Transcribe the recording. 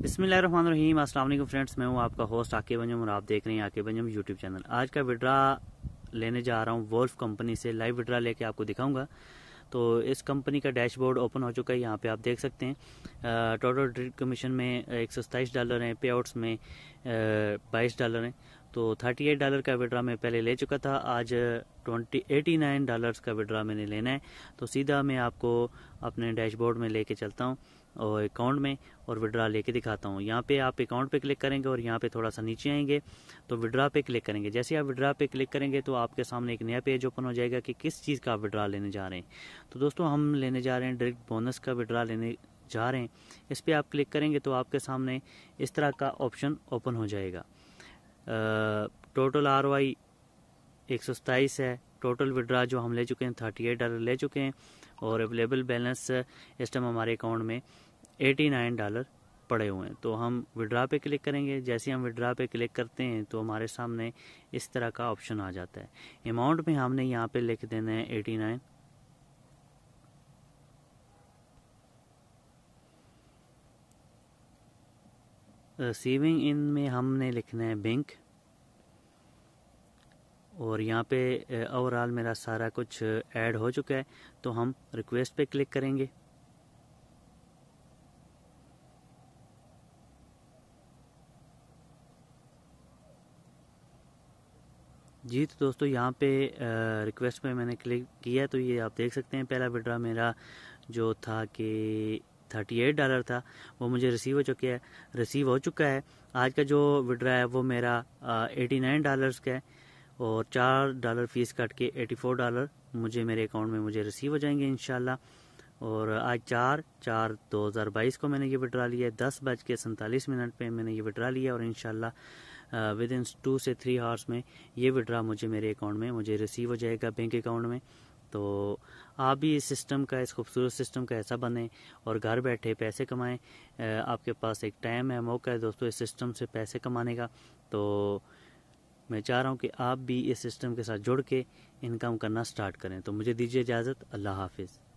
बिस्मिल्लाहिर्रहमानिर्रहीम। अस्सलाम वालेकुम फ्रेंड्स, मैं हूं आपका होस्ट आकिब अंजुम और आप देख रहे हैं आकिब अंजुम यूट्यूब चैनल। आज का विड्रा लेने जा रहा हूं वोल्फ कंपनी से। लाइव विड्रा लेके आपको दिखाऊंगा। तो इस कंपनी का डैशबोर्ड ओपन हो चुका है, यहाँ पे आप देख सकते हैं। टोटल ट्रेड कमीशन में $127 हैं, पे आउट्स में $22 हैं। तो $38 का विड्रा मैं पहले ले चुका था। आज $89 का विड्रा मैंने लेना है। तो सीधा मैं आपको अपने डैशबोर्ड में लेके चलता हूँ और अकाउंट में और विड्रा लेके दिखाता हूँ। यहाँ पे आप अकाउंट पे क्लिक करेंगे और यहाँ पे थोड़ा सा नीचे आएंगे तो विड्रा पे क्लिक करेंगे। जैसे आप विड्रा पे क्लिक करेंगे तो आपके सामने एक नया पेज ओपन हो जाएगा कि किस चीज़ का आप विड्रा लेने जा रहे हैं। तो दोस्तों हम लेने जा रहे हैं डायरेक्ट बोनस का विड्रा लेने जा रहे हैं। इस पर आप क्लिक करेंगे तो आपके सामने इस तरह का ऑप्शन ओपन हो जाएगा। टोटल ROI 127 है। टोटल विड्रा जो हम ले चुके हैं $38 ले चुके हैं और अवेलेबल बैलेंस इस टाइम हमारे अकाउंट में $89 पड़े हुए हैं। तो हम विड्रा पे क्लिक करेंगे। जैसे हम विड्रा पे क्लिक करते हैं तो हमारे सामने इस तरह का ऑप्शन आ जाता है। अमाउंट में हमने यहाँ पे लिख देना है 89। सेविंग इन में हमने लिखना है बैंक। और यहाँ पे ओवरऑल मेरा सारा कुछ ऐड हो चुका है। तो हम रिक्वेस्ट पे क्लिक करेंगे। जी तो दोस्तों यहाँ पे रिक्वेस्ट पे मैंने क्लिक किया तो ये आप देख सकते हैं पहला विड्रा मेरा जो था कि $38 था वो मुझे रिसीव हो चुका है। आज का जो विड्रा है वो मेरा $89 का है और $4 फीस काट के $84 मुझे मेरे अकाउंट में मुझे रिसीव हो जाएंगे इंशाल्लाह। और आज 4/4/2022 को मैंने ये विड्रा लिया है। 10:47 पे मैंने ये विड्रा लिया और इंशाल्लाह विद इन 2 से 3 आवर्स में ये विड्रा मुझे मेरे अकाउंट में मुझे रिसीव हो जाएगा बैंक अकाउंट में। तो आप भी इस सिस्टम का, इस खूबसूरत सिस्टम का ऐसा बने और घर बैठे पैसे कमाएं। आपके पास एक टाइम है, मौका है दोस्तों इस सिस्टम से पैसे कमाने का। तो मैं चाह रहा हूँ कि आप भी इस सिस्टम के साथ जुड़ के इनकम करना स्टार्ट करें। तो मुझे दीजिए इजाज़त। अल्लाह हाफिज़।